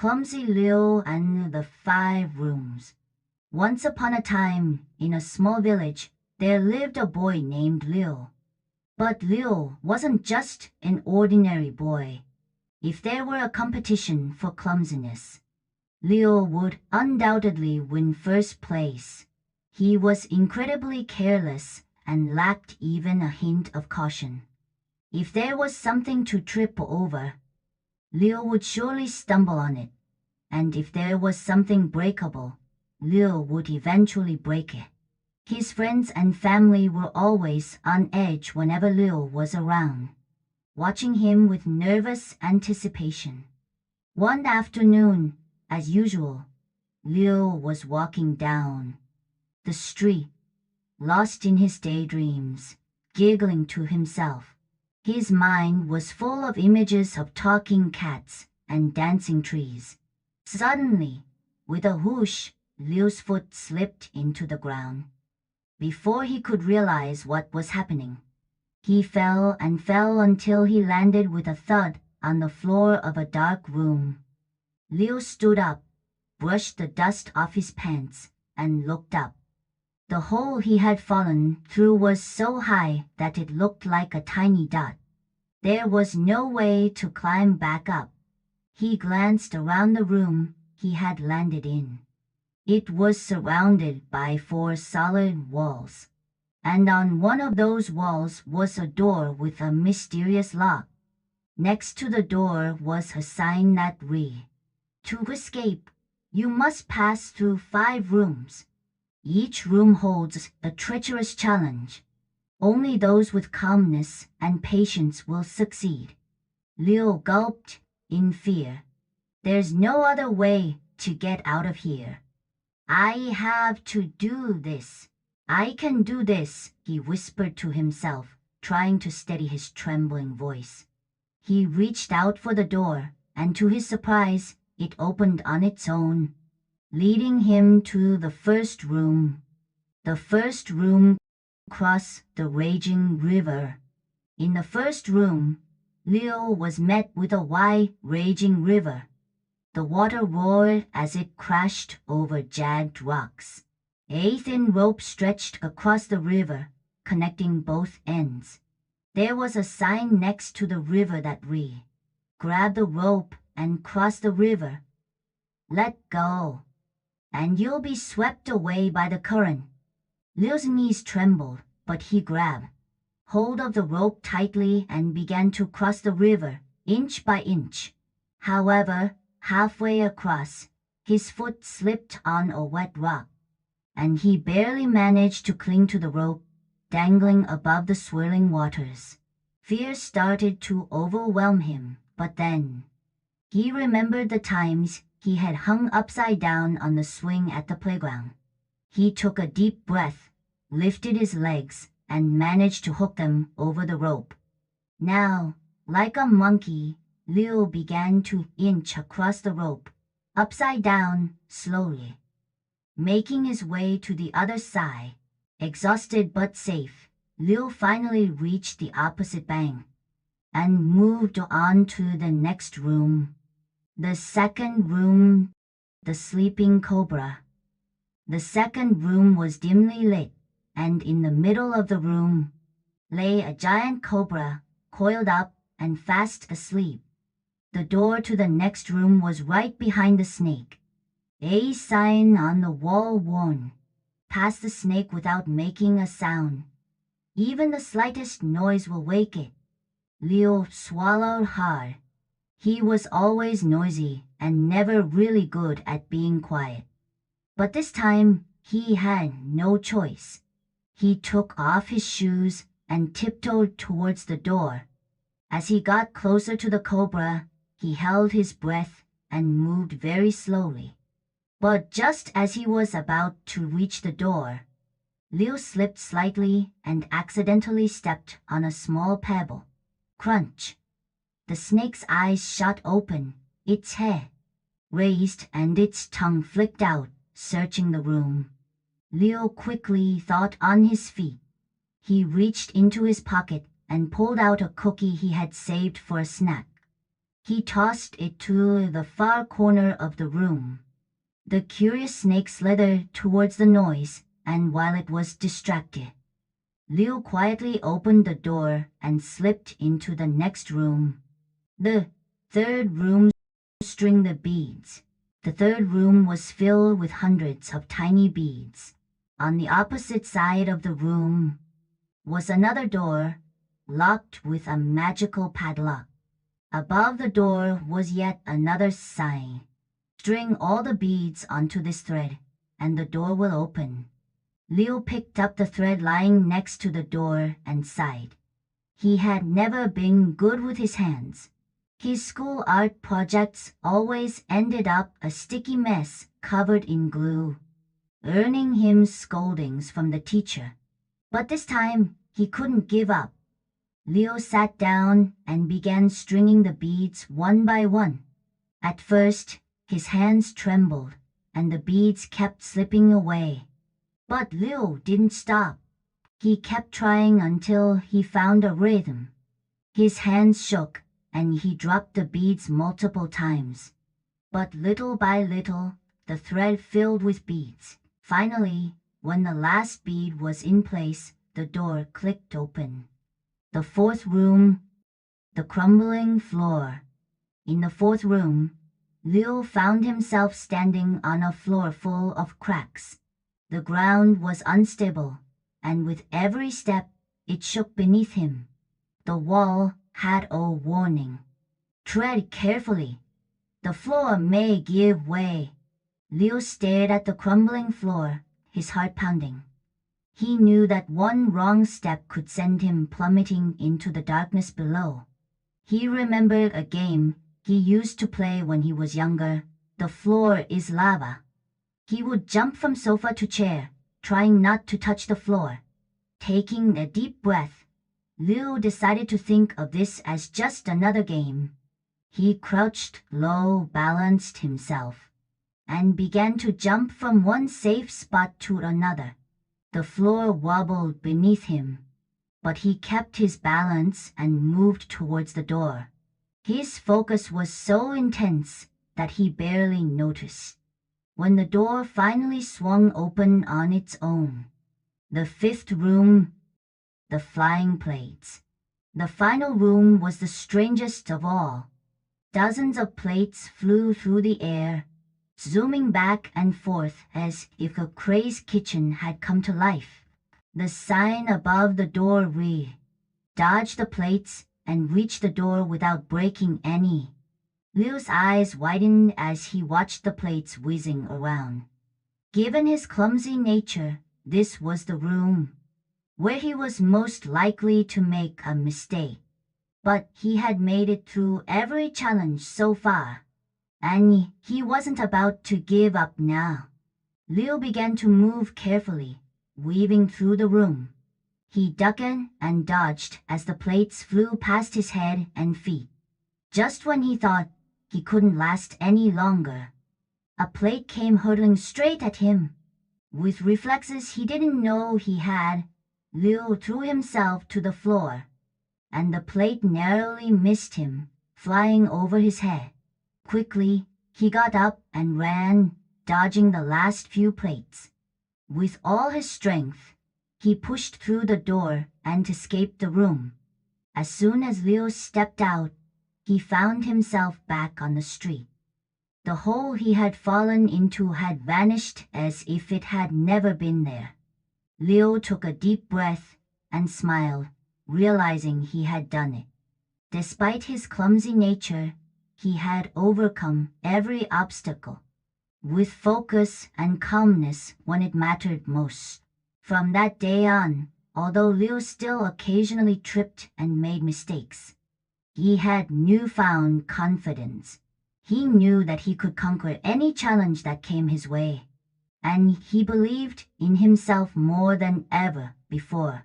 Clumsy Leo and the Five Rooms. Once upon a time, in a small village, there lived a boy named Leo. But Leo wasn't just an ordinary boy. If there were a competition for clumsiness, Leo would undoubtedly win first place. He was incredibly careless and lacked even a hint of caution. If there was something to trip over, Leo would surely stumble on it, and if there was something breakable, Leo would eventually break it. His friends and family were always on edge whenever Leo was around, watching him with nervous anticipation. One afternoon, as usual, Leo was walking down the street, lost in his daydreams, giggling to himself. His mind was full of images of talking cats and dancing trees. Suddenly, with a whoosh, Leo's foot slipped into the ground. Before he could realize what was happening, he fell and fell until he landed with a thud on the floor of a dark room. Leo stood up, brushed the dust off his pants, and looked up. The hole he had fallen through was so high that it looked like a tiny dot. There was no way to climb back up. He glanced around the room he had landed in. It was surrounded by four solid walls, and on one of those walls was a door with a mysterious lock. Next to the door was a sign that read, "To escape, you must pass through 5 rooms. Each room holds a treacherous challenge. Only those with calmness and patience will succeed." Leo gulped in fear. "There's no other way to get out of here. I have to do this. I can do this," he whispered to himself, trying to steady his trembling voice. He reached out for the door, and to his surprise, it opened on its own, leading him to the first room. The first room crossed the raging river. In the first room, Leo was met with a wide, raging river. The water roared as it crashed over jagged rocks. A thin rope stretched across the river, connecting both ends. There was a sign next to the river that read, "Grab the rope and cross the river. Let go, and you'll be swept away by the current." Leo's knees trembled, but he grabbed hold of the rope tightly and began to cross the river, inch by inch. However, halfway across, his foot slipped on a wet rock, and he barely managed to cling to the rope, dangling above the swirling waters. Fear started to overwhelm him, but then he remembered the times he had hung upside down on the swing at the playground. He took a deep breath, lifted his legs, and managed to hook them over the rope. Now, like a monkey, Leo began to inch across the rope, upside down, slowly. Making his way to the other side, exhausted but safe, Leo finally reached the opposite bank and moved on to the next room. The second room, the sleeping cobra. The second room was dimly lit, and in the middle of the room lay a giant cobra, coiled up and fast asleep. The door to the next room was right behind the snake. A sign on the wall warned, "Pass the snake without making a sound. Even the slightest noise will wake it." Leo swallowed hard. He was always noisy and never really good at being quiet. But this time, he had no choice. He took off his shoes and tiptoed towards the door. As he got closer to the cobra, he held his breath and moved very slowly. But just as he was about to reach the door, Leo slipped slightly and accidentally stepped on a small pebble. Crunch! The snake's eyes shot open, its head raised and its tongue flicked out, searching the room. Leo quickly thought on his feet. He reached into his pocket and pulled out a cookie he had saved for a snack. He tossed it to the far corner of the room. The curious snake slithered towards the noise, and while it was distracted, Leo quietly opened the door and slipped into the next room. The third room string the beads. The third room was filled with hundreds of tiny beads. On the opposite side of the room was another door, locked with a magical padlock. Above the door was yet another sign. String all the beads onto this thread, and the door will open. Leo picked up the thread lying next to the door and sighed. He had never been good with his hands. His school art projects always ended up a sticky mess covered in glue, earning him scoldings from the teacher. But this time, he couldn't give up. Leo sat down and began stringing the beads one by one. At first, his hands trembled, and the beads kept slipping away. But Leo didn't stop. He kept trying until he found a rhythm. His hands shook, and he dropped the beads multiple times. But little by little, the thread filled with beads. Finally, when the last bead was in place, the door clicked open. The fourth room, the crumbling floor. In the fourth room, Leo found himself standing on a floor full of cracks. The ground was unstable, and with every step, it shook beneath him. The wall had a warning. Tread carefully. The floor may give way. Leo stared at the crumbling floor, his heart pounding. He knew that one wrong step could send him plummeting into the darkness below. He remembered a game he used to play when he was younger. The floor is lava. He would jump from sofa to chair, trying not to touch the floor. Taking a deep breath, Leo decided to think of this as just another game. He crouched low, balanced himself, and began to jump from one safe spot to another. The floor wobbled beneath him, but he kept his balance and moved towards the door. His focus was so intense that he barely noticed. When the door finally swung open on its own, the fifth room, the flying plates. The final room was the strangest of all. Dozens of plates flew through the air, zooming back and forth as if a crazed kitchen had come to life. The sign above the door read, "Dodge the plates and reach the door without breaking any." Leo's eyes widened as he watched the plates whizzing around. Given his clumsy nature, this was the room where he was most likely to make a mistake. But he had made it through every challenge so far, and he wasn't about to give up now. Leo began to move carefully, weaving through the room. He ducked and dodged as the plates flew past his head and feet. Just when he thought he couldn't last any longer, a plate came hurtling straight at him. With reflexes he didn't know he had, Leo threw himself to the floor, and the plate narrowly missed him, flying over his head. Quickly, he got up and ran, dodging the last few plates. With all his strength, he pushed through the door and escaped the room. As soon as Leo stepped out, he found himself back on the street. The hole he had fallen into had vanished as if it had never been there. Leo took a deep breath and smiled, realizing he had done it. Despite his clumsy nature, he had overcome every obstacle with focus and calmness when it mattered most. From that day on, although Leo still occasionally tripped and made mistakes, he had newfound confidence. He knew that he could conquer any challenge that came his way, and he believed in himself more than ever before.